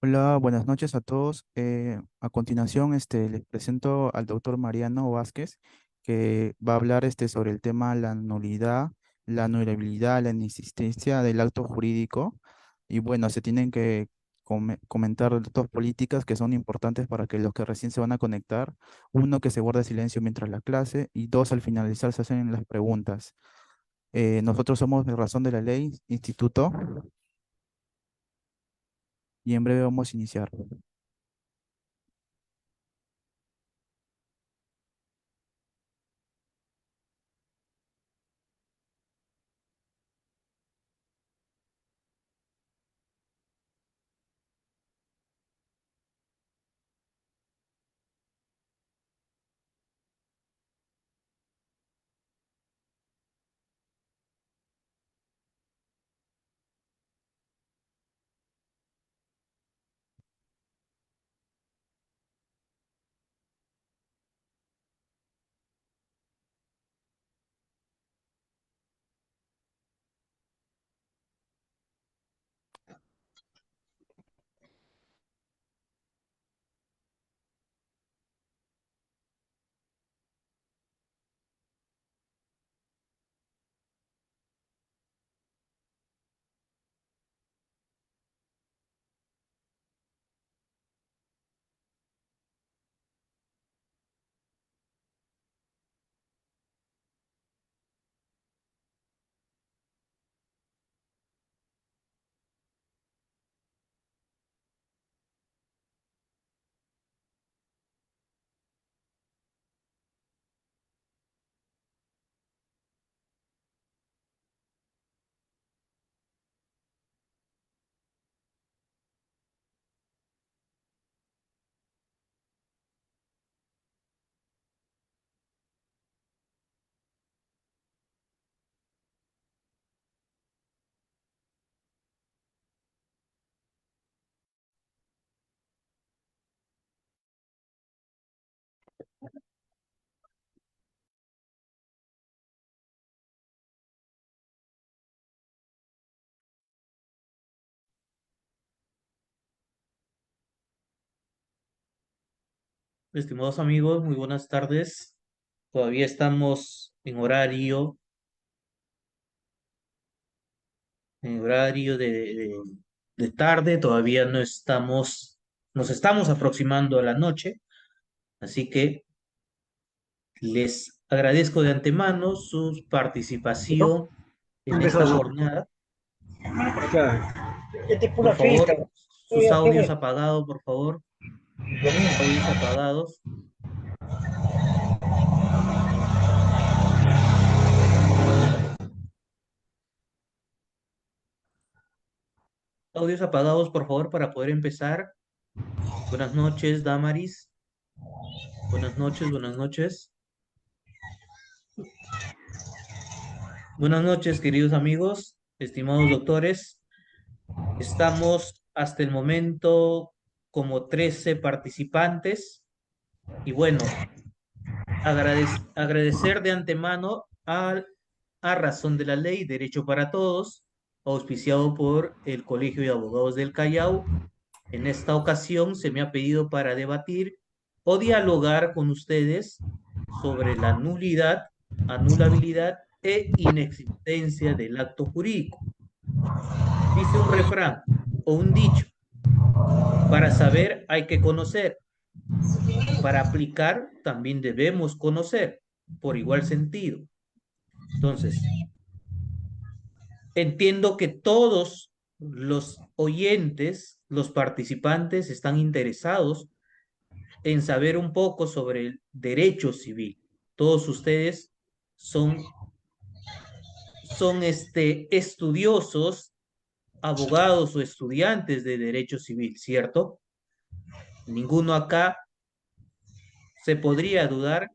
Hola, buenas noches a todos. A continuación, les presento al doctor Mariano Vázquez, que va a hablar sobre el tema la nulidad, la anulabilidad, la inexistencia del acto jurídico. Y bueno, se tienen que comentar dos políticas que son importantes para que los que recién se van a conectar, uno, que se guarde silencio mientras la clase, y dos, al finalizar se hacen las preguntas. Nosotros somos de Razón de la Ley, Instituto, y en breve vamos a iniciar. Estimados amigos, muy buenas tardes. Todavía estamos en horario de tarde, todavía no estamos, nos estamos aproximando a la noche, así que les agradezco de antemano su participación en esta Empezó jornada. acá. Este es Por pura fiesta. favor, sus Oye, audios profe, apagados, por favor, domingo. audios apagados, audios apagados, por favor, para poder empezar. Buenas noches, Damaris. Buenas noches, buenas noches. Buenas noches, queridos amigos, estimados doctores. Estamos hasta el momento como 13 participantes y bueno, agradecer de antemano a razón de la ley Derecho para Todos, auspiciado por el Colegio de Abogados del Callao. En esta ocasión se me ha pedido para debatir o dialogar con ustedes sobre la nulidad, anulabilidad e inexistencia del acto jurídico. Dice un refrán o un dicho, para saber hay que conocer, para aplicar también debemos conocer, por igual sentido. Entonces, entiendo que todos los oyentes, los participantes están interesados en saber un poco sobre el derecho civil. Todos ustedes son, son estudiosos, abogados o estudiantes de derecho civil, ¿cierto? Ninguno acá se podría dudar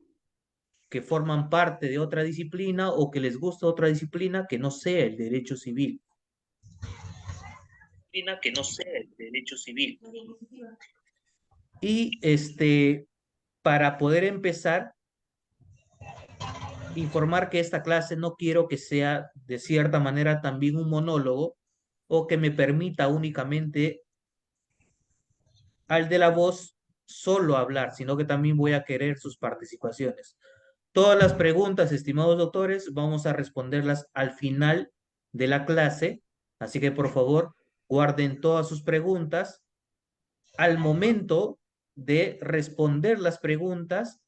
que forman parte de otra disciplina o que les gusta otra disciplina que no sea el derecho civil. Disciplina que no sea el derecho civil. Y para poder empezar, informar que esta clase no quiero que sea de cierta manera también un monólogo o que me permita únicamente al de la voz solo hablar, sino que también voy a querer sus participaciones. Todas las preguntas, estimados doctores, vamos a responderlas al final de la clase, así que por favor guarden todas sus preguntas. Al momento de responder las preguntas,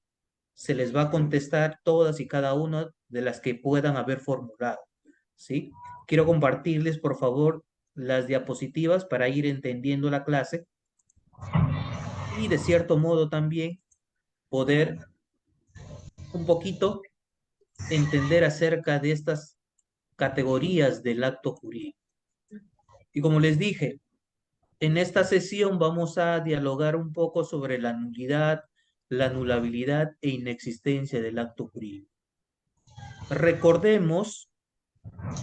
se les va a contestar todas y cada una de las que puedan haber formulado, ¿sí? Quiero compartirles, por favor, las diapositivas para ir entendiendo la clase y de cierto modo también poder un poquito entender acerca de estas categorías del acto jurídico. Y como les dije, en esta sesión vamos a dialogar un poco sobre la nulidad, la anulabilidad e inexistencia del acto jurídico. Recordemos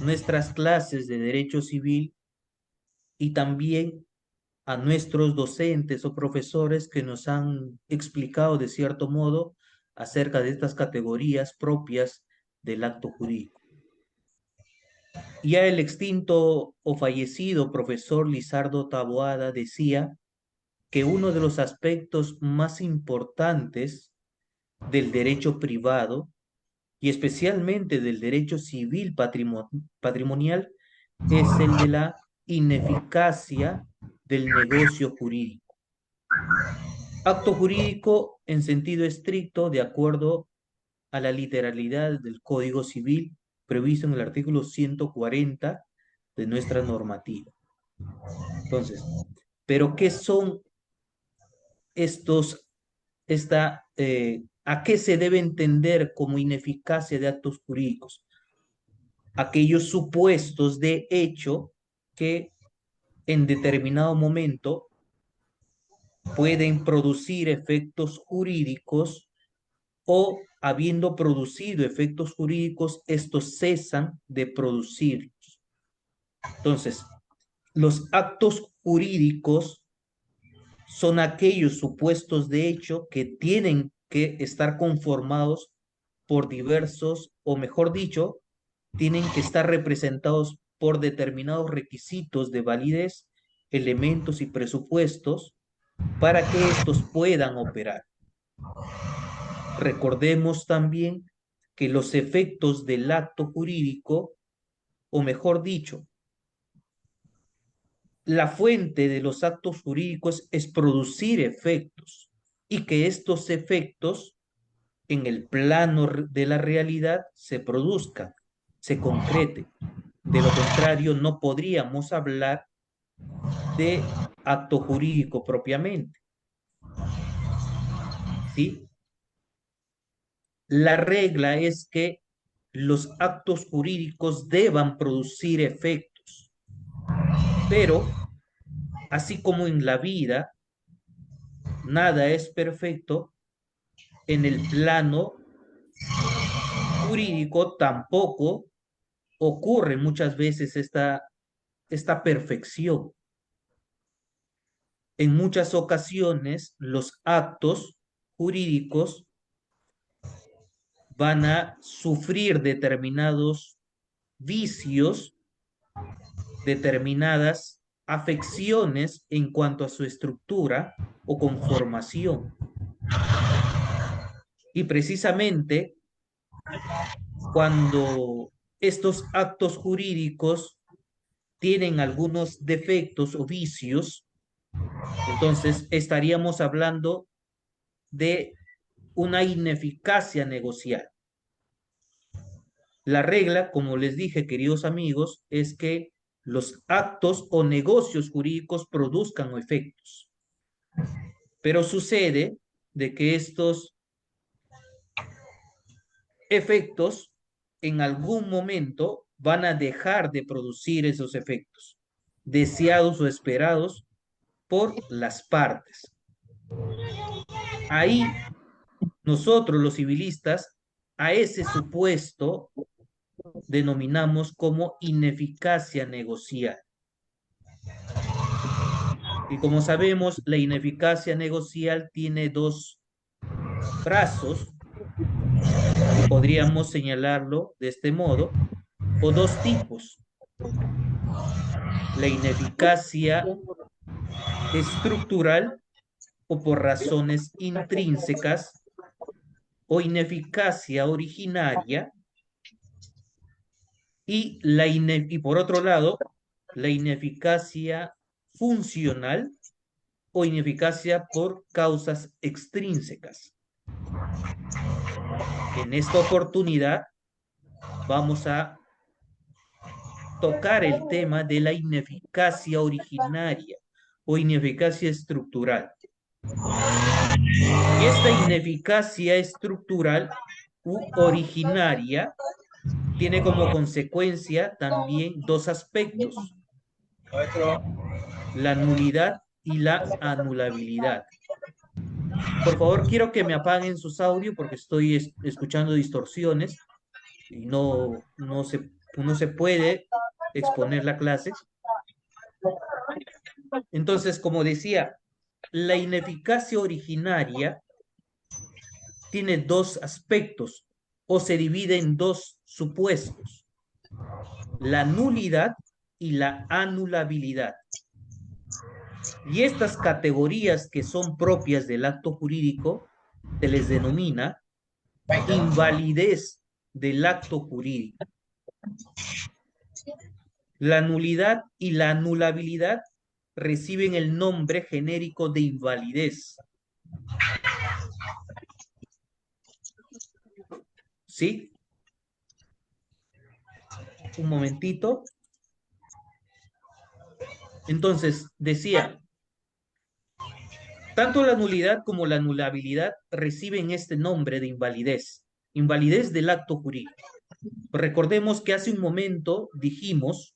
nuestras clases de derecho civil y también a nuestros docentes o profesores que nos han explicado de cierto modo acerca de estas categorías propias del acto jurídico. Ya el extinto o fallecido profesor Lizardo Taboada decía que uno de los aspectos más importantes del derecho privado y especialmente del derecho civil patrimonial es el de la ineficacia del negocio jurídico. Acto jurídico en sentido estricto, de acuerdo a la literalidad del Código Civil previsto en el artículo 140 de nuestra normativa. Entonces, ¿pero qué son estos, a qué se debe entender como ineficacia de actos jurídicos? Aquellos supuestos de hecho que en determinado momento pueden producir efectos jurídicos o habiendo producido efectos jurídicos, estos cesan de producirlos. Entonces, los actos jurídicos son aquellos supuestos de hecho que tienen que estar conformados por diversos, o mejor dicho, tienen que estar representados por determinados requisitos de validez, elementos y presupuestos para que estos puedan operar. Recordemos también que los efectos del acto jurídico, o mejor dicho, la fuente de los actos jurídicos es producir efectos y que estos efectos en el plano de la realidad se produzcan, se concreten. De lo contrario, no podríamos hablar de acto jurídico propiamente. ¿Sí? La regla es que los actos jurídicos deban producir efectos, pero así como en la vida, nada es perfecto, en el plano jurídico tampoco ocurre muchas veces esta perfección. En muchas ocasiones, los actos jurídicos van a sufrir determinados vicios, determinadas afecciones en cuanto a su estructura o conformación. Y precisamente cuando estos actos jurídicos tienen algunos defectos o vicios, entonces estaríamos hablando de una ineficacia negocial. La regla, como les dije, queridos amigos, es que los actos o negocios jurídicos produzcan efectos. Pero sucede de que estos efectos en algún momento van a dejar de producir esos efectos, deseados o esperados por las partes. Ahí nosotros los civilistas a ese supuesto denominamos como ineficacia negocial. Y como sabemos, la ineficacia negocial tiene dos brazos, podríamos señalarlo de este modo, o dos tipos. La ineficacia estructural o por razones intrínsecas o ineficacia originaria y por otro lado, la ineficacia funcional o ineficacia por causas extrínsecas. En esta oportunidad vamos a tocar el tema de la ineficacia originaria o ineficacia estructural. Y esta ineficacia estructural u originaria tiene como consecuencia también dos aspectos: la nulidad y la anulabilidad. Por favor, quiero que me apaguen sus audios porque estoy escuchando distorsiones y no se puede exponer la clase. Entonces, como decía, la ineficacia originaria tiene dos aspectos o se divide en dos supuestos: la nulidad y la anulabilidad. Y estas categorías que son propias del acto jurídico se les denomina invalidez del acto jurídico. La nulidad y la anulabilidad reciben el nombre genérico de invalidez. ¿Sí? Un momentito. Entonces, decía, tanto la nulidad como la anulabilidad reciben este nombre de invalidez, invalidez del acto jurídico. Recordemos que hace un momento dijimos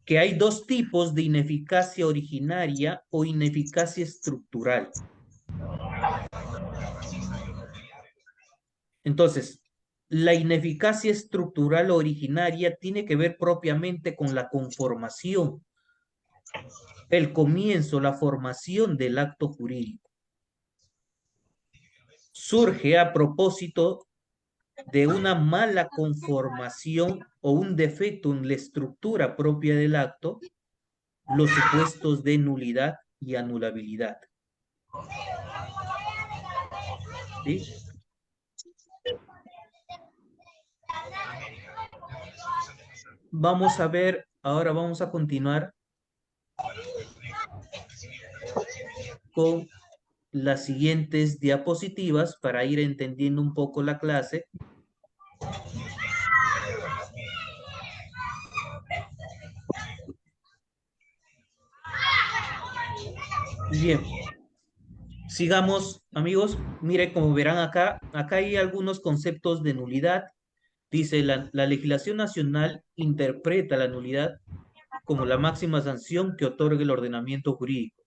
que hay dos tipos de ineficacia originaria o ineficacia estructural. Entonces, la ineficacia estructural originaria tiene que ver propiamente con la conformación, el comienzo, la formación del acto jurídico. Surge a propósito de una mala conformación o un defecto en la estructura propia del acto, los supuestos de nulidad y anulabilidad. ¿Sí? Vamos a ver, ahora vamos a continuar con las siguientes diapositivas para ir entendiendo un poco la clase. Bien, sigamos, amigos. Mire, como verán acá hay algunos conceptos de nulidad. Dice, la legislación nacional interpreta la nulidad como la máxima sanción que otorga el ordenamiento jurídico.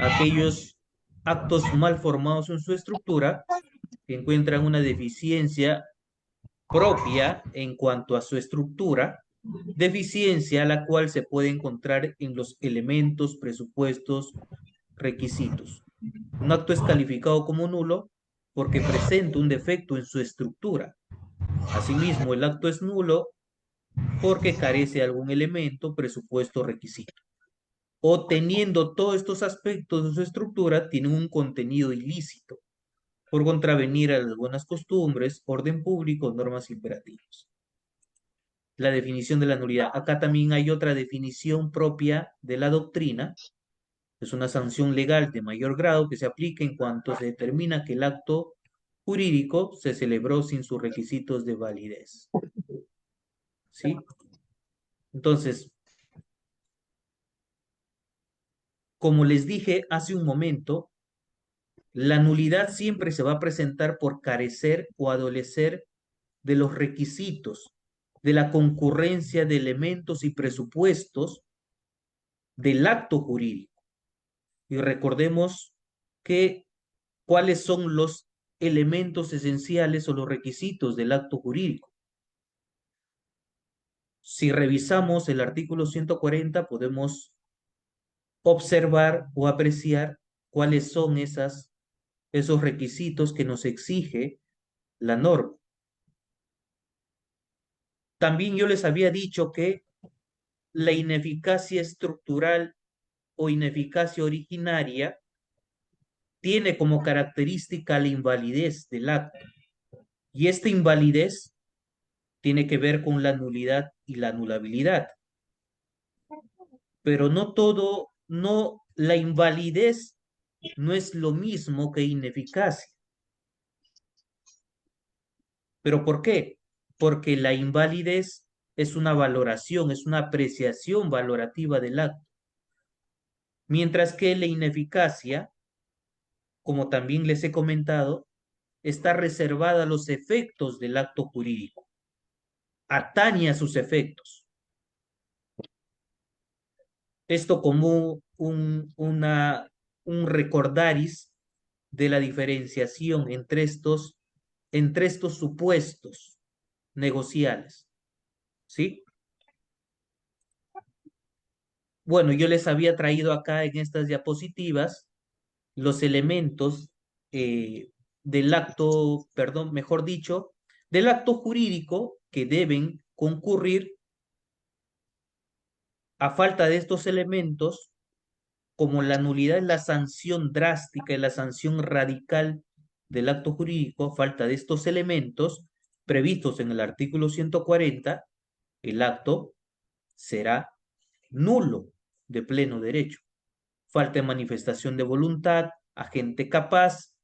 Aquellos actos mal formados en su estructura que encuentran una deficiencia propia en cuanto a su estructura, deficiencia a la cual se puede encontrar en los elementos, presupuestos, requisitos. Un acto es calificado como nulo porque presenta un defecto en su estructura. Asimismo, el acto es nulo porque carece de algún elemento, presupuesto, requisito. O teniendo todos estos aspectos de su estructura, tienen un contenido ilícito por contravenir a las buenas costumbres, orden público, normas imperativas. La definición de la nulidad. Acá también hay otra definición propia de la doctrina. Es una sanción legal de mayor grado que se aplica en cuanto se determina que el acto jurídico se celebró sin sus requisitos de validez. ¿Sí? Entonces, como les dije hace un momento, la nulidad siempre se va a presentar por carecer o adolecer de los requisitos, de la concurrencia de elementos y presupuestos del acto jurídico. Y recordemos que cuáles son los elementos esenciales o los requisitos del acto jurídico. Si revisamos el artículo 140, podemos observar o apreciar cuáles son esos requisitos que nos exige la norma. También yo les había dicho que la ineficacia estructural o ineficacia originaria tiene como característica la invalidez del acto. Y esta invalidez tiene que ver con la nulidad y la anulabilidad. Pero no todo, no, la invalidez no es lo mismo que ineficacia. ¿Pero por qué? Porque la invalidez es una valoración, es una apreciación valorativa del acto. Mientras que la ineficacia, como también les he comentado, está reservada a los efectos del acto jurídico, atañe a sus efectos. Esto como un recordaris de la diferenciación entre estos supuestos negociales, ¿sí? Bueno, yo les había traído acá en estas diapositivas los elementos del acto, perdón, mejor dicho, del acto jurídico que deben concurrir. A falta de estos elementos, como la nulidad es la sanción drástica y la sanción radical del acto jurídico, a falta de estos elementos previstos en el artículo 140, el acto será nulo de pleno derecho. Falta de manifestación de voluntad, agente capaz,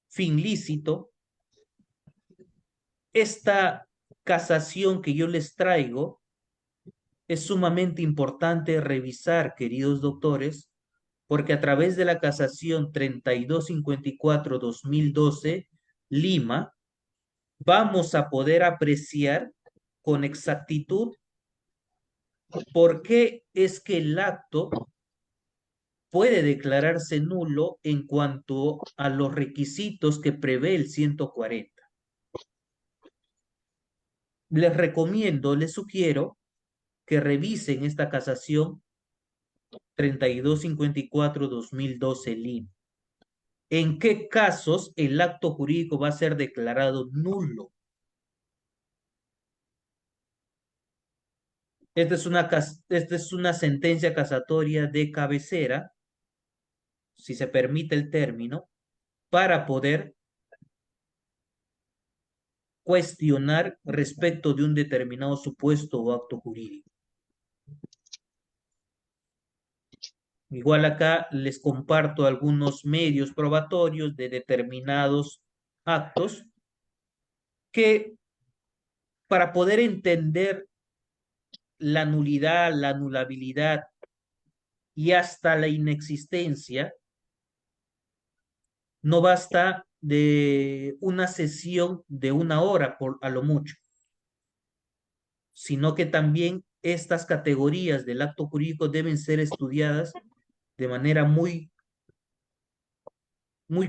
fin lícito. Esta casación que yo les traigo es sumamente importante revisar, queridos doctores, porque a través de la casación 3254-2012, Lima, vamos a poder apreciar con exactitud por qué es que el acto puede declararse nulo en cuanto a los requisitos que prevé el 140. Les recomiendo, les sugiero que revisen esta casación 3254-2012 Lima. ¿En qué casos el acto jurídico va a ser declarado nulo? Esta es una sentencia casatoria de cabecera, si se permite el término, para poder cuestionar respecto de un determinado supuesto o acto jurídico. Igual acá les comparto algunos medios probatorios de determinados actos que para poder entender la nulidad, la anulabilidad y hasta la inexistencia, no basta de una sesión de 1 hora a lo mucho, sino que también estas categorías del acto jurídico deben ser estudiadas de manera muy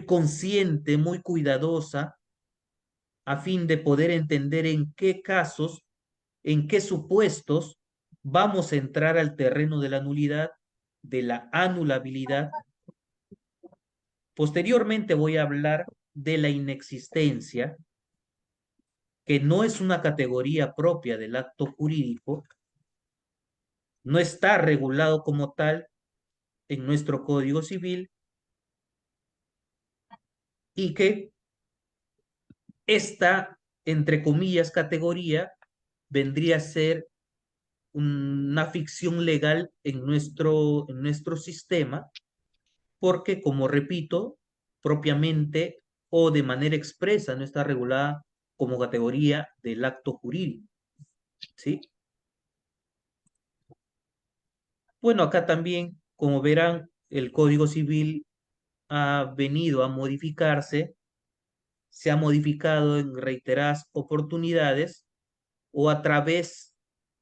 consciente, muy cuidadosa, a fin de poder entender en qué casos, en qué supuestos vamos a entrar al terreno de la nulidad, de la anulabilidad. Posteriormente voy a hablar de la inexistencia, que no es una categoría propia del acto jurídico, no está regulado como tal en nuestro Código Civil y que esta, entre comillas, categoría vendría a ser una ficción legal en nuestro sistema, porque, como repito, propiamente o de manera expresa no está regulada como categoría del acto jurídico, ¿sí? Bueno, acá también, como verán, el Código Civil ha venido a modificarse, se ha modificado en reiteradas oportunidades o a través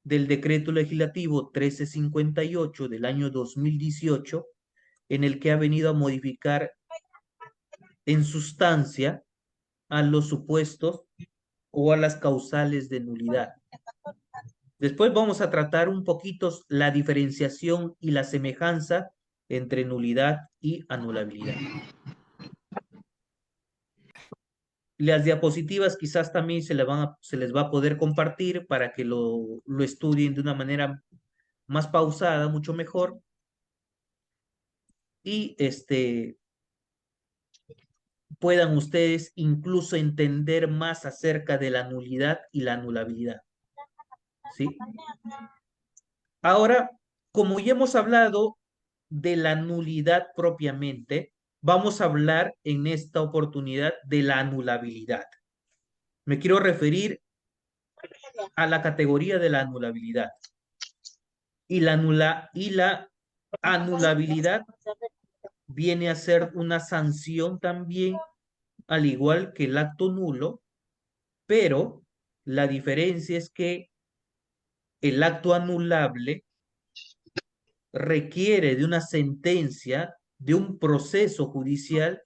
del decreto legislativo 1358 del año 2018, en el que ha venido a modificar en sustancia a los supuestos o a las causales de nulidad. Después vamos a tratar un poquito la diferenciación y la semejanza entre nulidad y anulabilidad. Las diapositivas quizás también se les va a poder compartir para que lo estudien de una manera más pausada, mucho mejor. y puedan ustedes incluso entender más acerca de la nulidad y la anulabilidad, ¿sí? Ahora, como ya hemos hablado de la nulidad propiamente, vamos a hablar en esta oportunidad de la anulabilidad. Me quiero referir a la categoría de la anulabilidad. Y la anulabilidad viene a ser una sanción también, al igual que el acto nulo, pero la diferencia es que el acto anulable requiere de una sentencia, de un proceso judicial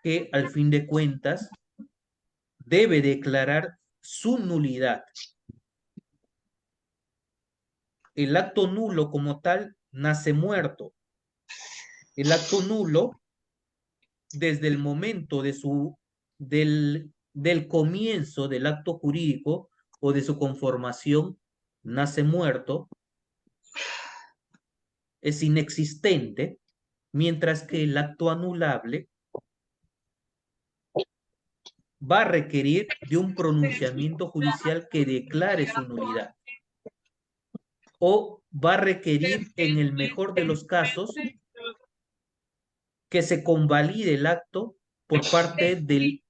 que al fin de cuentas debe declarar su nulidad. El acto nulo como tal nace muerto. El acto nulo, desde el momento del comienzo del acto jurídico o de su conformación, nace muerto, es inexistente, mientras que el acto anulable va a requerir de un pronunciamiento judicial que declare su nulidad, o va a requerir, en el mejor de los casos, que se convalide el acto por parte del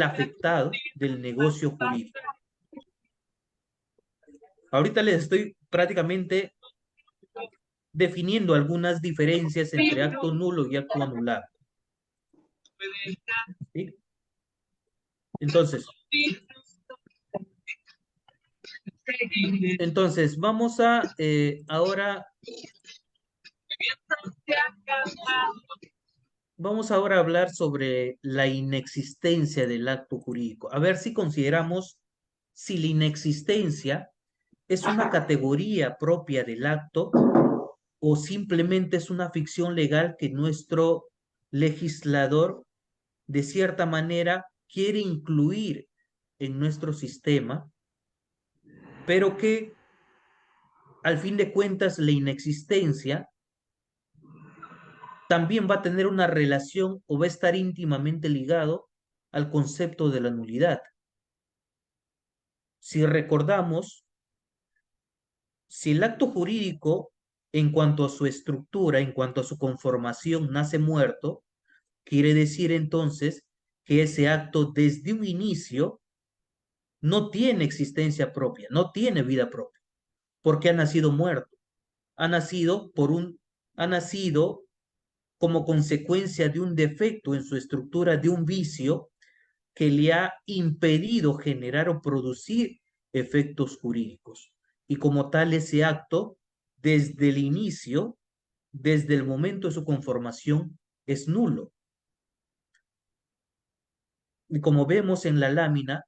afectado del negocio jurídico. Ahorita les estoy prácticamente definiendo algunas diferencias entre acto nulo y acto anulable, ¿sí? Entonces vamos a vamos ahora a hablar sobre la inexistencia del acto jurídico. A ver si consideramos si la inexistencia es una categoría propia del acto o simplemente es una ficción legal que nuestro legislador de cierta manera quiere incluir en nuestro sistema, pero que al fin de cuentas la inexistencia también va a tener una relación o va a estar íntimamente ligado al concepto de la nulidad. Si recordamos, si el acto jurídico, en cuanto a su estructura, en cuanto a su conformación, nace muerto, quiere decir entonces que ese acto desde un inicio no tiene existencia propia, no tiene vida propia, porque ha nacido muerto, ha nacido ha nacido como consecuencia de un defecto en su estructura, de un vicio que le ha impedido generar o producir efectos jurídicos. Y como tal, ese acto, desde el inicio, desde el momento de su conformación, es nulo. Y como vemos en la lámina,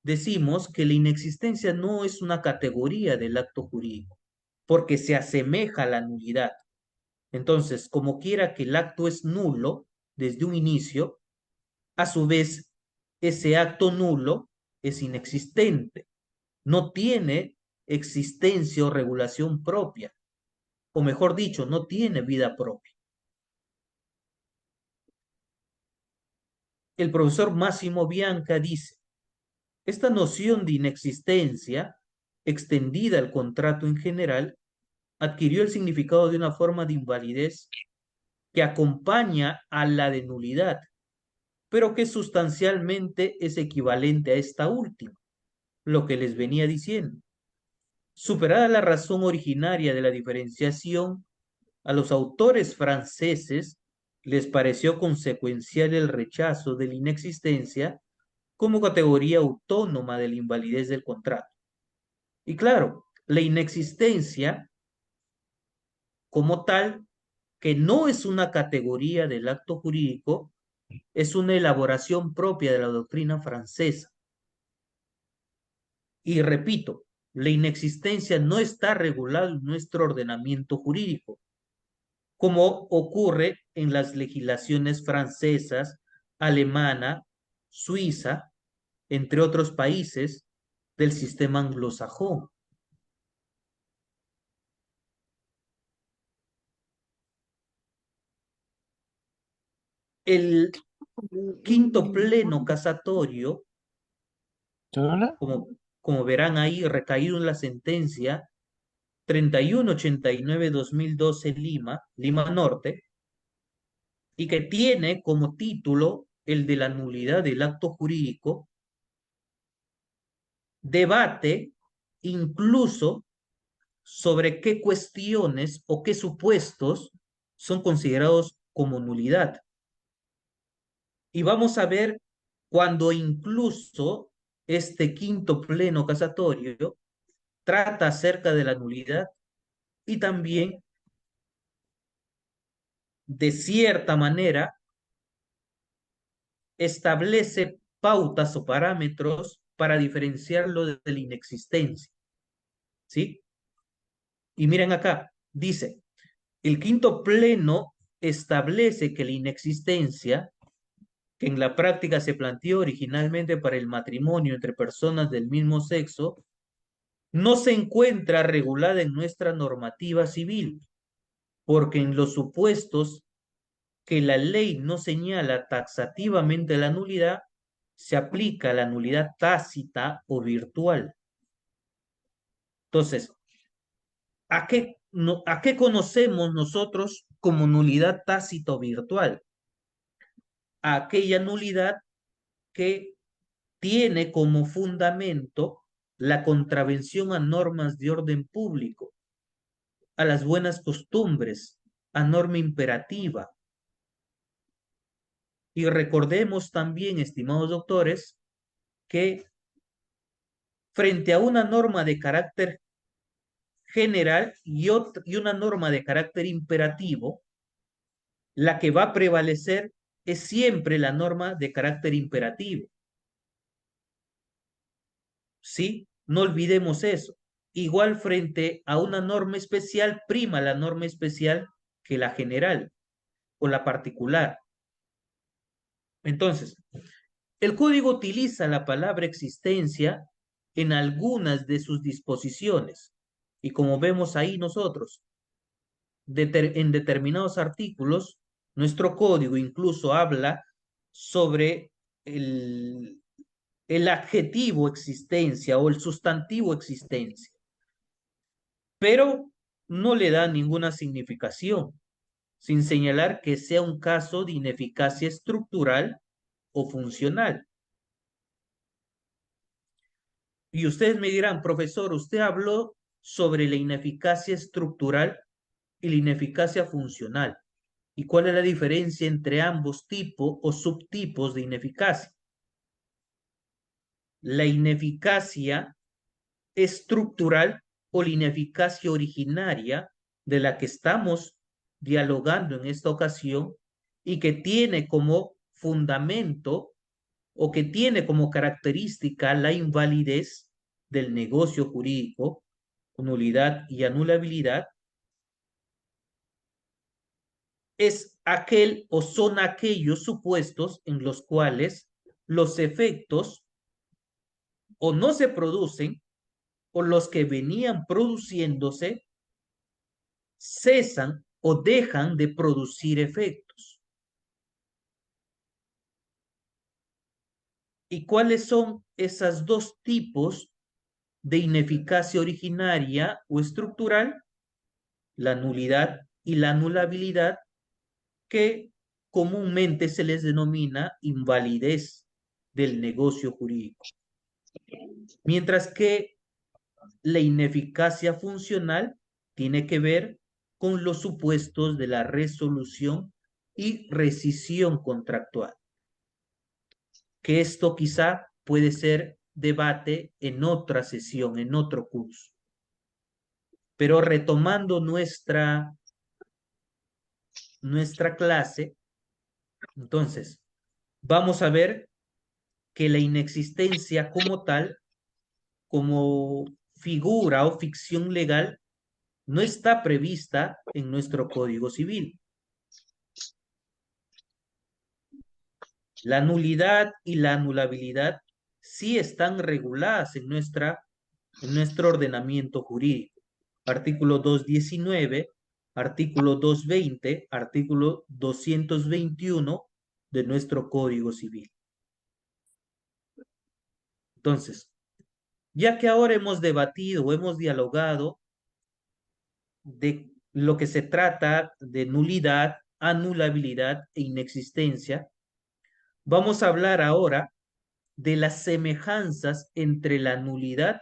decimos que la inexistencia no es una categoría del acto jurídico, porque se asemeja a la nulidad. Entonces, como quiera que el acto es nulo desde un inicio, a su vez, ese acto nulo es inexistente, no tiene existencia o regulación propia, o mejor dicho, no tiene vida propia. El profesor Máximo Bianca dice, esta noción de inexistencia, extendida al contrato en general, adquirió el significado de una forma de invalidez que acompaña a la de nulidad, pero que sustancialmente es equivalente a esta última, lo que les venía diciendo. Superada la razón originaria de la diferenciación, a los autores franceses les pareció consecuencial el rechazo de la inexistencia como categoría autónoma de la invalidez del contrato. Y claro, la inexistencia como tal, que no es una categoría del acto jurídico, es una elaboración propia de la doctrina francesa. Y repito, la inexistencia no está regulada en nuestro ordenamiento jurídico, como ocurre en las legislaciones francesas, alemana, suiza, entre otros países del sistema anglosajón. El quinto pleno casatorio, ¿Hola? como verán ahí, recaído en la sentencia 3189-2012 Lima, Lima Norte, y que tiene como título el de la nulidad del acto jurídico, debate incluso sobre qué cuestiones o qué supuestos son considerados como nulidad. Y vamos a ver cuando incluso este quinto pleno casatorio trata acerca de la nulidad y también, de cierta manera, establece pautas o parámetros para diferenciarlo de la inexistencia. ¿Sí? Y miren acá, dice, el quinto pleno establece que la inexistencia, que en la práctica se planteó originalmente para el matrimonio entre personas del mismo sexo, no se encuentra regulada en nuestra normativa civil, porque en los supuestos que la ley no señala taxativamente la nulidad, se aplica la nulidad tácita o virtual. Entonces, ¿a qué conocemos nosotros como nulidad tácita o virtual? A aquella nulidad que tiene como fundamento la contravención a normas de orden público, a las buenas costumbres, a norma imperativa. Y recordemos también, estimados doctores, que frente a una norma de carácter general y una norma de carácter imperativo, la que va a prevalecer es siempre la norma de carácter imperativo. ¿Sí? No olvidemos eso. Igual frente a una norma especial, prima la norma especial que la general o la particular. Entonces, el código utiliza la palabra existencia en algunas de sus disposiciones. Y como vemos ahí nosotros, en determinados artículos, nuestro código incluso habla sobre el adjetivo existencia o el sustantivo existencia, pero no le da ninguna significación, sin señalar que sea un caso de ineficacia estructural o funcional. Y ustedes me dirán, profesor, usted habló sobre la ineficacia estructural y la ineficacia funcional. ¿Y cuál es la diferencia entre ambos tipos o subtipos de ineficacia? La ineficacia estructural o la ineficacia originaria de la que estamos dialogando en esta ocasión y que tiene como fundamento o que tiene como característica la invalidez del negocio jurídico, nulidad y anulabilidad, es aquel o son aquellos supuestos en los cuales los efectos o no se producen o los que venían produciéndose cesan o dejan de producir efectos. ¿Y cuáles son esos dos tipos de ineficacia originaria o estructural? La nulidad y la anulabilidad, que comúnmente se les denomina invalidez del negocio jurídico. Mientras que la ineficacia funcional tiene que ver con los supuestos de la resolución y rescisión contractual, que esto quizá puede ser debate en otra sesión, en otro curso. Pero retomando nuestra clase, entonces, vamos a ver que la inexistencia como tal, como figura o ficción legal, no está prevista en nuestro Código Civil. La nulidad y la anulabilidad sí están reguladas en nuestro ordenamiento jurídico. Artículo 219, artículo 220, artículo 221 de nuestro Código Civil. Entonces, ya que ahora hemos debatido o hemos dialogado de lo que se trata de nulidad, anulabilidad e inexistencia, vamos a hablar ahora de las semejanzas entre la nulidad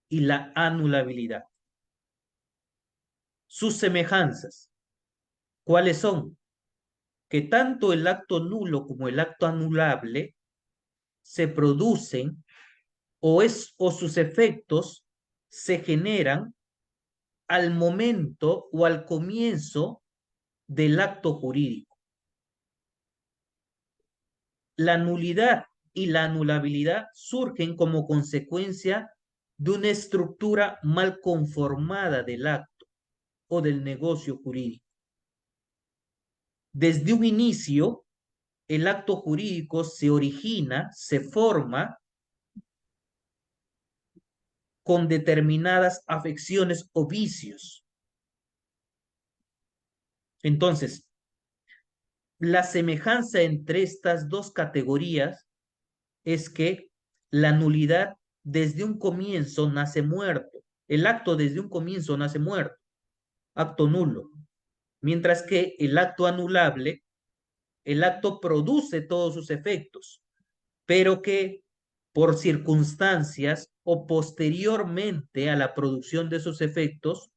y la anulabilidad. Sus semejanzas, ¿cuáles son? Que tanto el acto nulo como el acto anulable se producen o sus efectos se generan al momento o al comienzo del acto jurídico. La nulidad y la anulabilidad surgen como consecuencia de una estructura mal conformada del acto o del negocio jurídico. Desde un inicio, el acto jurídico se origina, se forma con determinadas afecciones o vicios. Entonces, la semejanza entre estas dos categorías es que la nulidad desde un comienzo nace muerto. El acto desde un comienzo nace muerto, acto nulo. Mientras que el acto anulable, el acto produce todos sus efectos, pero que por circunstancias o posteriormente a la producción de sus efectos,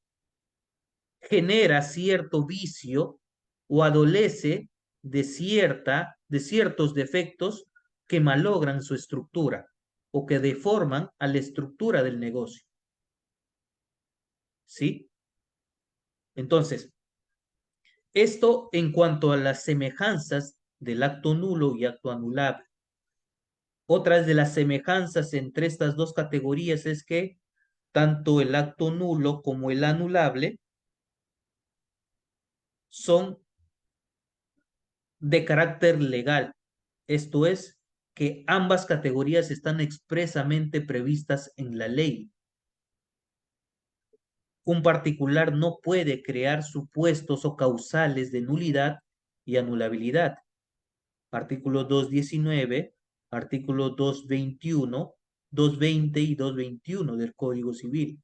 genera cierto vicio o adolece de ciertos defectos que malogran su estructura o que deforman a la estructura del negocio. ¿Sí? Entonces, esto en cuanto a las semejanzas del acto nulo y acto anulable. Otras de las semejanzas entre estas dos categorías es que tanto el acto nulo como el anulable son de carácter legal. Esto es, que ambas categorías están expresamente previstas en la ley. Un particular no puede crear supuestos o causales de nulidad y anulabilidad. Artículo 219, artículo 221, 220 y 221 del Código Civil.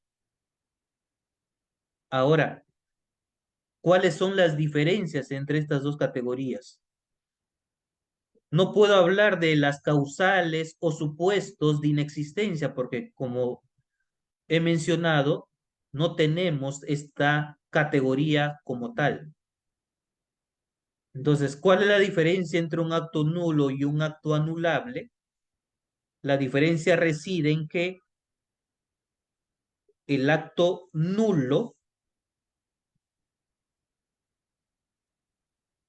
Ahora, ¿cuáles son las diferencias entre estas dos categorías? No puedo hablar de las causales o supuestos de inexistencia porque, como he mencionado, no tenemos esta categoría como tal. Entonces, ¿cuál es la diferencia entre un acto nulo y un acto anulable? La diferencia reside en que el acto nulo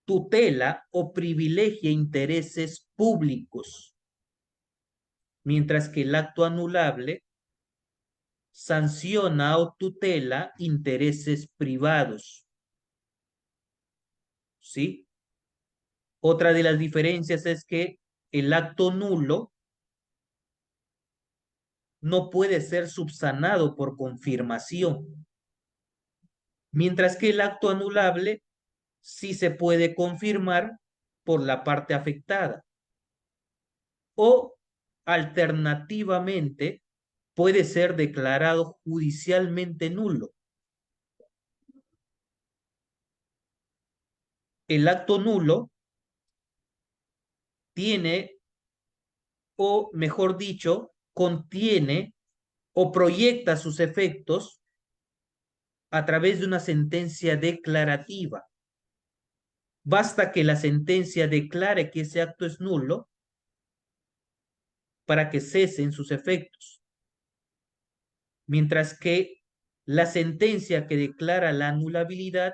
tutela o privilegia intereses públicos, mientras que el acto anulable sanciona o tutela intereses privados. ¿Sí? Otra de las diferencias es que el acto nulo no puede ser subsanado por confirmación, mientras que el acto anulable sí se puede confirmar por la parte afectada o alternativamente puede ser declarado judicialmente nulo. El acto nulo tiene, o mejor dicho, contiene o proyecta sus efectos a través de una sentencia declarativa. Basta que la sentencia declare que ese acto es nulo para que cesen sus efectos. Mientras que la sentencia que declara la anulabilidad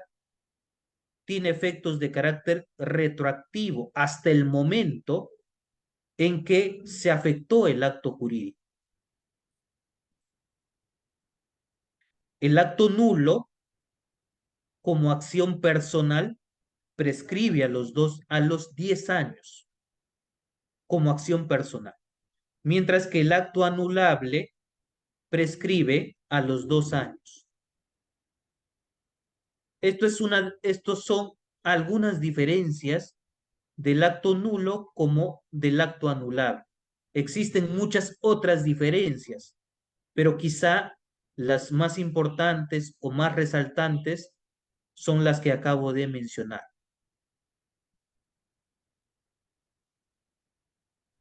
tiene efectos de carácter retroactivo hasta el momento en que se afectó el acto jurídico. El acto nulo, como acción personal, prescribe a los 10 años como acción personal, mientras que el acto anulable prescribe a los 2 años. Estos son algunas diferencias del acto nulo como del acto anulable. Existen muchas otras diferencias, pero quizá las más importantes o más resaltantes son las que acabo de mencionar.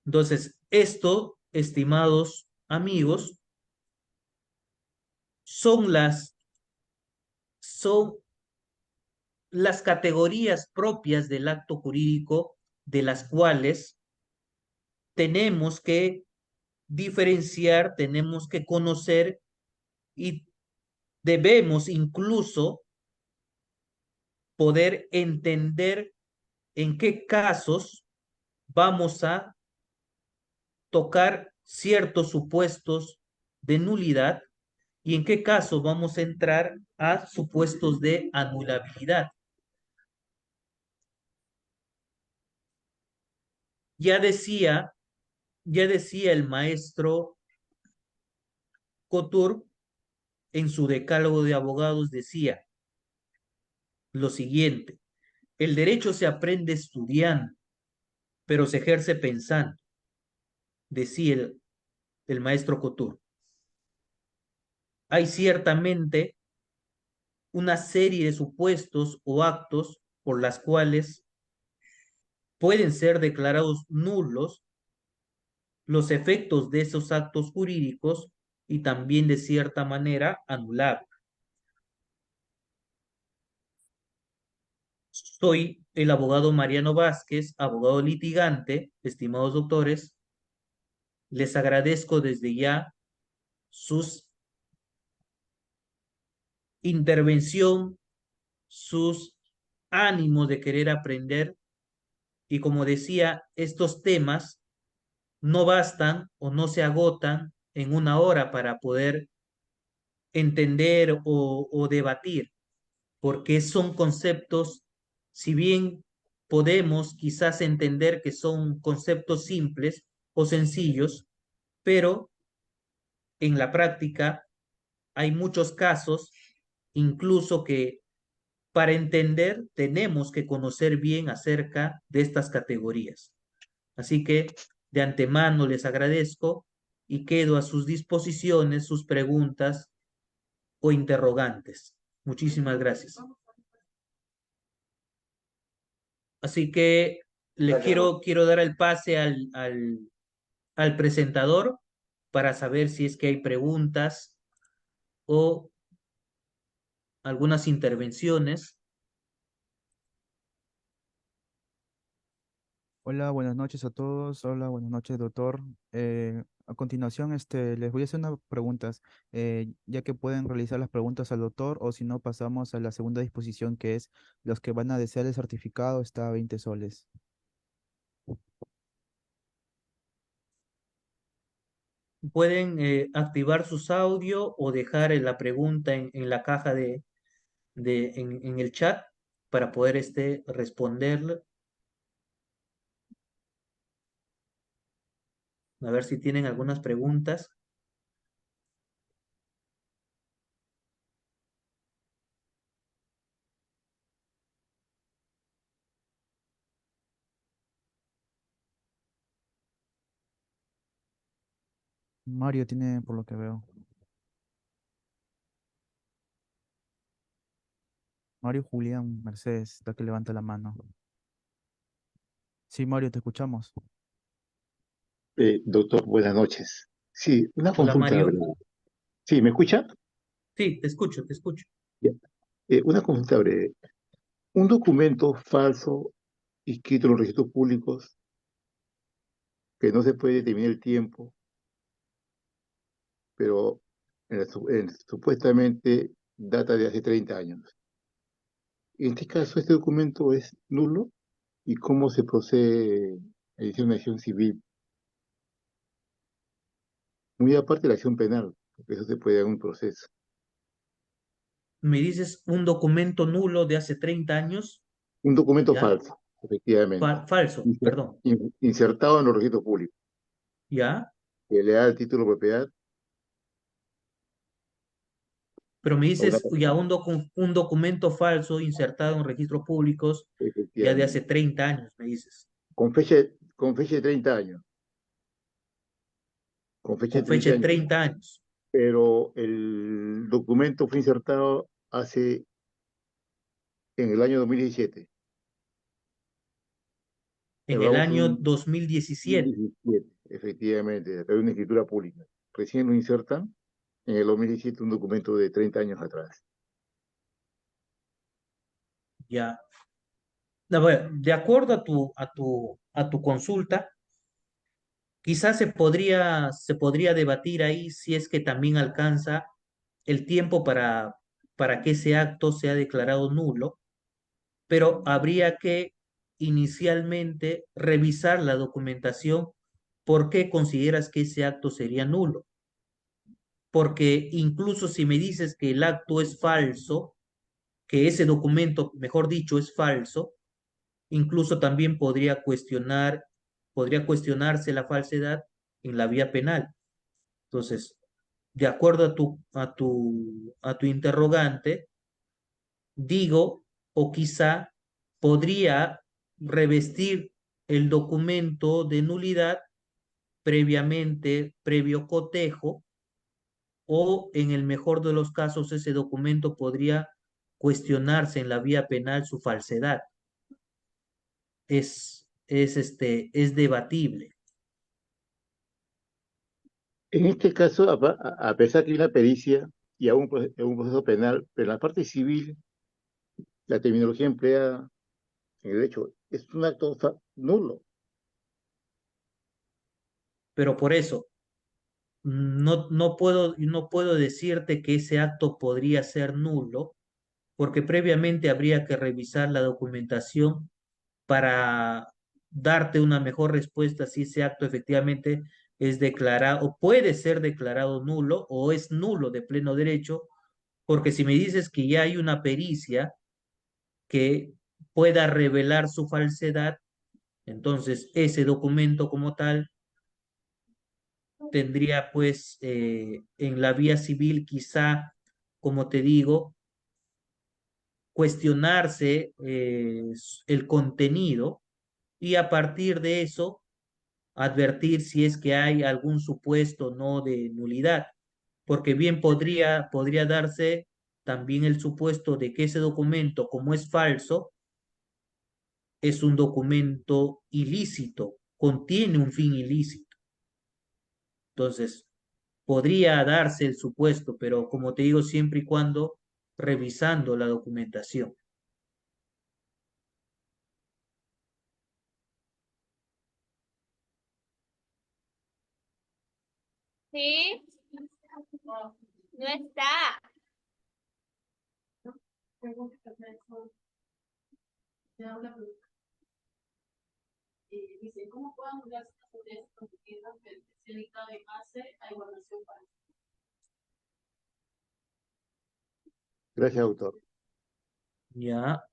Entonces, esto, estimados amigos, son son las categorías propias del acto jurídico de las cuales tenemos que diferenciar, tenemos que conocer y debemos incluso poder entender en qué casos vamos a tocar ciertos supuestos de nulidad y en qué caso vamos a entrar a supuestos de anulabilidad. Ya decía, ya decía el maestro Couture en su decálogo de abogados, decía lo siguiente: el derecho se aprende estudiando, pero se ejerce pensando, decía el maestro Couture. Hay ciertamente una serie de supuestos o actos por las cuales pueden ser declarados nulos los efectos de esos actos jurídicos y también de cierta manera anulables. Soy el abogado Mariano Vázquez, abogado litigante, estimados doctores. Les agradezco desde ya sus intervención, sus ánimos de querer aprender y como decía, estos temas no bastan o no se agotan en una hora para poder entender o debatir, porque son conceptos, si bien podemos quizás entender que son conceptos simples o sencillos, pero en la práctica hay muchos casos, incluso que para entender tenemos que conocer bien acerca de estas categorías. Así que de antemano les agradezco y quedo a sus disposiciones, sus preguntas o interrogantes. Muchísimas gracias. Así que quiero dar el pase al presentador para saber si es que hay preguntas o algunas intervenciones. Hola, buenas noches a todos. Hola, buenas noches, doctor. A continuación, les voy a hacer unas preguntas, ya que pueden realizar las preguntas al doctor o si no, pasamos a la segunda disposición, que es los que van a desear el certificado, está a 20 soles. Pueden activar sus audio o dejar la pregunta en la caja en el chat para poder responderle. A ver si tienen algunas preguntas. Mario tiene, por lo que veo. Mario Julián Mercedes, da que levanta la mano. Sí, Mario, te escuchamos. Doctor, buenas noches. Sí, una Hola consulta Mario. breve. ¿Sí, me escucha? Sí, te escucho, te escucho. Ya. Una consulta breve. Un documento falso inscrito en los registros públicos que no se puede determinar el tiempo, pero supuestamente data de hace 30 años. En este caso, este documento es nulo y cómo se procede a iniciar una acción civil, muy aparte de la acción penal, porque eso se puede dar en un proceso. Me dices un documento nulo de hace 30 años, Un documento ¿ya? falso, efectivamente, Falso, perdón, insertado en los registros públicos, ¿ya? que le da el título de propiedad Pero me a una dices ya persona, un documento falso insertado en registros públicos ya de hace efectivamente, 30 años, me dices, con fecha de 30 años, con fecha de con fecha 30 de años, 30 años, pero el documento fue insertado en el año 2017. en el Hablamos año un 2017. 2017, efectivamente, a través de una escritura pública. Recién lo insertan en el 2017 un documento de 30 años atrás. Ya. A ver, de acuerdo a tu consulta, quizás se podría debatir ahí si es que también alcanza el tiempo para que ese acto sea declarado nulo, pero habría que inicialmente revisar la documentación. ¿Por qué consideras que ese acto sería nulo? Porque incluso si me dices que el acto es falso, que ese documento, mejor dicho, es falso, incluso también podría cuestionarse la falsedad en la vía penal. Entonces, de acuerdo a tu interrogante, digo, o quizá podría revestir el documento de nulidad previo cotejo, o en el mejor de los casos ese documento podría cuestionarse en la vía penal su falsedad. Es debatible. En este caso, a pesar que hay una pericia y a un proceso penal, pero en la parte civil, la terminología empleada en el derecho es un acto nulo. Pero por eso, no puedo decirte que ese acto podría ser nulo, porque previamente habría que revisar la documentación para darte una mejor respuesta si ese acto efectivamente es declarado o puede ser declarado nulo o es nulo de pleno derecho, porque si me dices que ya hay una pericia que pueda revelar su falsedad, entonces ese documento como tal tendría pues en la vía civil quizá, como te digo, cuestionarse el contenido y a partir de eso advertir si es que hay algún supuesto no de nulidad, porque bien podría darse también el supuesto de que ese documento, como es falso, es un documento ilícito, contiene un fin ilícito. Entonces, podría darse el supuesto, pero como te digo, siempre y cuando revisando la documentación. Sí, no está. Dice, ¿cómo puedo anular si las autoridades competitivas que se han dictado en base a evaluación falsa? Gracias, autor. Ya.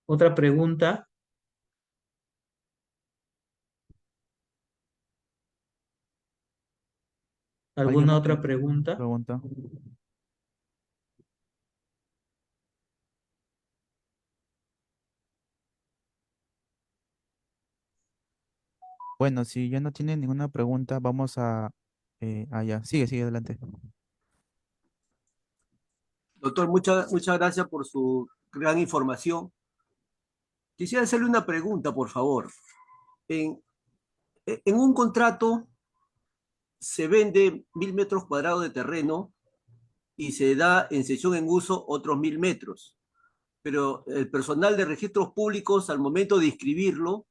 Otra pregunta. ¿Alguien ¿Alguna más otra tiene alguna pregunta? pregunta? Bueno, si ya no tiene ninguna pregunta, vamos a... ya, sigue adelante. Doctor, muchas gracias por su gran información. Quisiera hacerle una pregunta, por favor. En, en un contrato se vende 1.000 metros cuadrados de terreno y se da en cesión en uso otros 1.000 metros. Pero el personal de registros públicos, al momento de inscribirlo,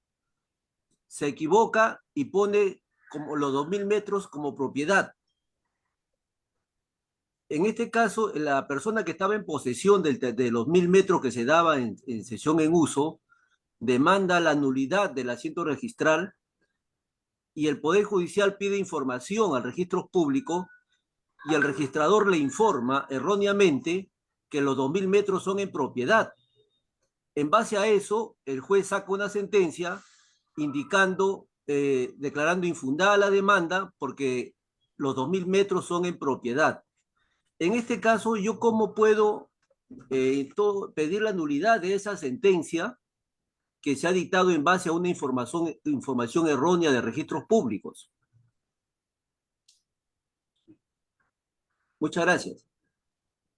se equivoca y pone como los 2.000 metros como propiedad. En este caso, la persona que estaba en posesión de los 1.000 metros que se daba en cesión en uso demanda la nulidad del asiento registral y el Poder Judicial pide información al registro público y el registrador le informa erróneamente que los 2.000 metros son en propiedad. En base a eso, el juez saca una sentencia indicando, declarando infundada la demanda porque los 2.000 metros son en propiedad. En este caso, ¿yo cómo puedo pedir la nulidad de esa sentencia que se ha dictado en base a una información errónea de registros públicos? Muchas gracias.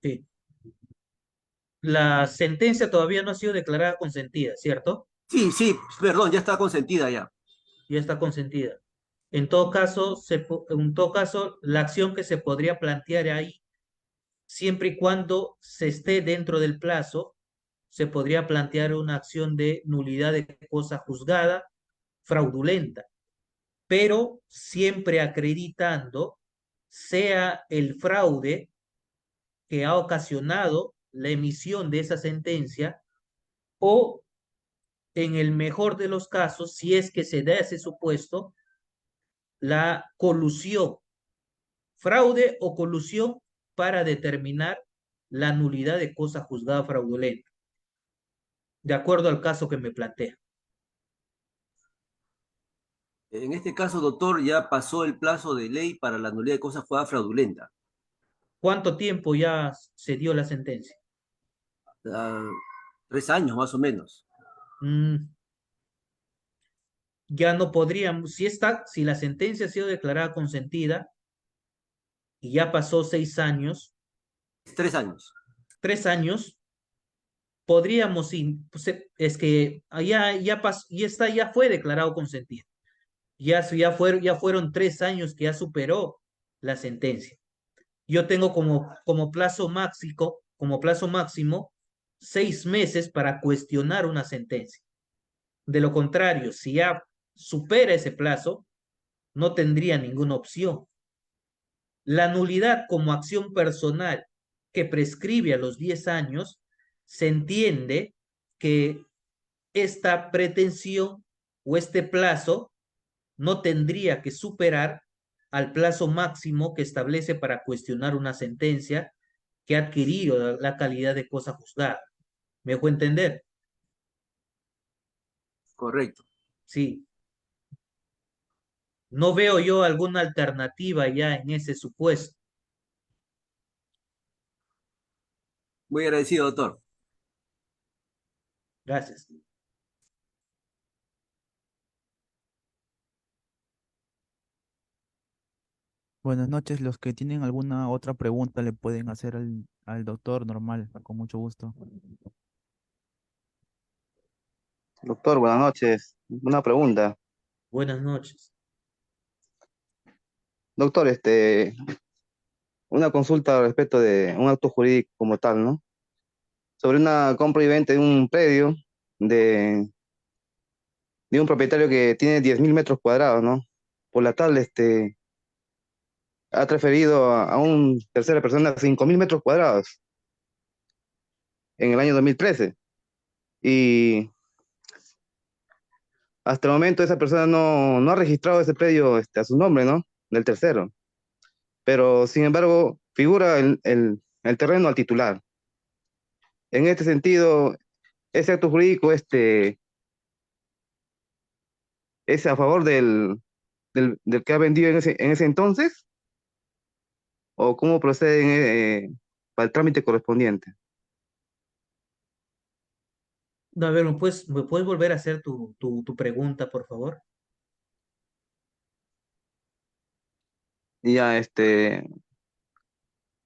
Sí. La sentencia todavía no ha sido declarada consentida, ¿cierto? Sí, sí, perdón, ya está consentida ya. Ya está consentida. En todo caso, la acción que se podría plantear ahí, siempre y cuando se esté dentro del plazo, se podría plantear una acción de nulidad de cosa juzgada fraudulenta, pero siempre acreditando sea el fraude que ha ocasionado la emisión de esa sentencia o, en el mejor de los casos, si es que se da ese supuesto, la colusión, fraude o colusión para determinar la nulidad de cosa juzgada fraudulenta, de acuerdo al caso que me plantea. En este caso, doctor, ya pasó el plazo de ley para la nulidad de cosa juzgada fraudulenta. ¿Cuánto tiempo ya se dio la sentencia? 3 años más o menos. Mm, ya no podríamos, si la sentencia ha sido declarada consentida y ya pasó 6 años, 3 años. 3 años, podríamos, pues, es que ya fue declarado consentido. Ya fueron 3 años que ya superó la sentencia. Yo tengo como plazo máximo 6 meses para cuestionar una sentencia. De lo contrario, si ya supera ese plazo, no tendría ninguna opción. La nulidad como acción personal que prescribe a los 10 años, se entiende que esta pretensión o este plazo no tendría que superar al plazo máximo que establece para cuestionar una sentencia que ha adquirido la calidad de cosa juzgada. ¿Me dejó entender? Correcto. Sí. No veo yo alguna alternativa ya en ese supuesto. Muy agradecido, doctor. Gracias. Buenas noches. Los que tienen alguna otra pregunta le pueden hacer al doctor normal, con mucho gusto. Doctor, buenas noches. Una pregunta. Buenas noches. Doctor, una consulta respecto de un acto jurídico como tal, ¿no? Sobre una compra y venta de un predio de, de un propietario que tiene 10.000 metros cuadrados, ¿no? Por la tal, ha transferido a un tercera persona 5.000 metros cuadrados en el año 2013. Y hasta el momento esa persona no ha registrado ese predio, a su nombre, ¿no? Del tercero. Pero sin embargo figura el terreno al titular. En este sentido, ese acto jurídico es a favor del que ha vendido en ese entonces, o cómo proceden para el trámite correspondiente. A ver, ¿me puedes volver a hacer tu pregunta, por favor? Y ya,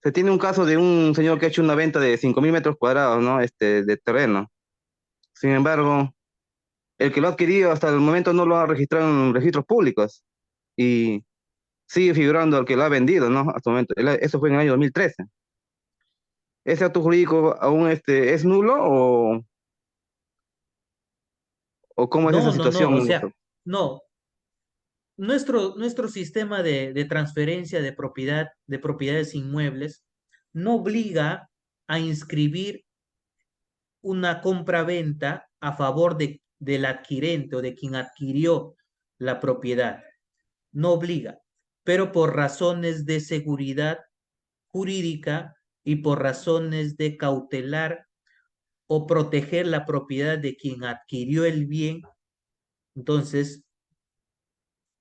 se tiene un caso de un señor que ha hecho una venta de 5.000 metros cuadrados, ¿no? De terreno. Sin embargo, el que lo ha adquirido hasta el momento no lo ha registrado en registros públicos y sigue figurando el que lo ha vendido, ¿no? Hasta el momento. Eso fue en el año 2013. ¿Ese acto jurídico aún es nulo o cómo es esa No, o situación, sea, doctor? no. Nuestro sistema de transferencia de propiedades inmuebles, no obliga a inscribir una compra-venta a favor del adquirente o de quien adquirió la propiedad. No obliga, pero por razones de seguridad jurídica y por razones de cautelar o proteger la propiedad de quien adquirió el bien, entonces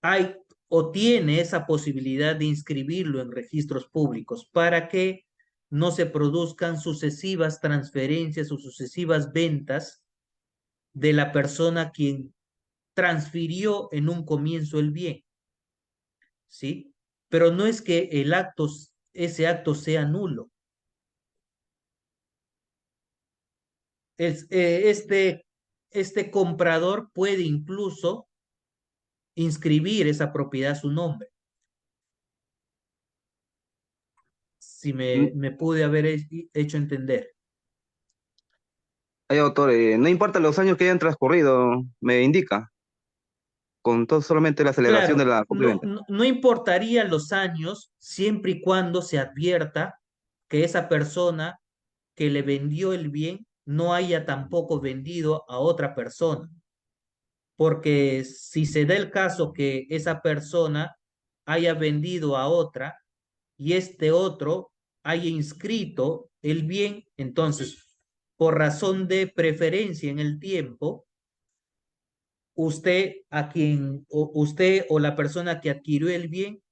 hay o tiene esa posibilidad de inscribirlo en registros públicos para que no se produzcan sucesivas transferencias o sucesivas ventas de la persona quien transfirió en un comienzo el bien, ¿sí? Pero no es que ese acto sea nulo. Este comprador puede incluso inscribir esa propiedad a su nombre. Si Mm, me pude haber hecho entender. Hay autor, no importa los años que hayan transcurrido, me indica, con todo solamente la celebración de Claro, la compra. no importaría los años siempre y cuando se advierta que esa persona que le vendió el bien no haya tampoco vendido a otra persona. Porque si se da el caso que esa persona haya vendido a otra y este otro haya inscrito el bien, entonces, por razón de preferencia en el tiempo, usted o la persona que adquirió el bien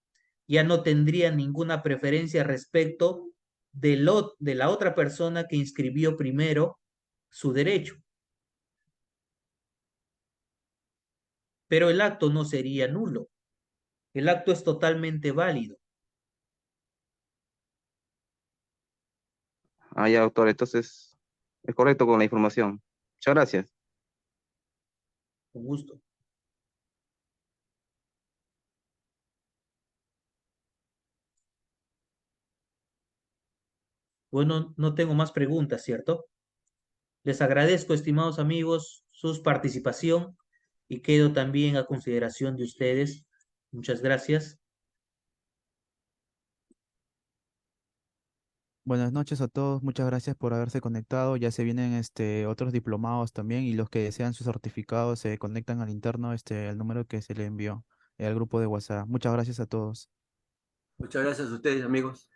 ya no tendría ninguna preferencia respecto de la otra persona que inscribió primero su derecho, pero el acto no sería nulo, el acto es totalmente válido. Ah, ya, autor, entonces es correcto con la información. Muchas gracias. Con gusto. Bueno, no tengo más preguntas, ¿cierto? Les agradezco, estimados amigos, su participación y quedo también a consideración de ustedes. Muchas gracias. Buenas noches a todos, muchas gracias por haberse conectado. Ya se vienen otros diplomados también y los que desean su certificado se conectan al interno al número que se le envió al grupo de WhatsApp. Muchas gracias a todos. Muchas gracias a ustedes, amigos.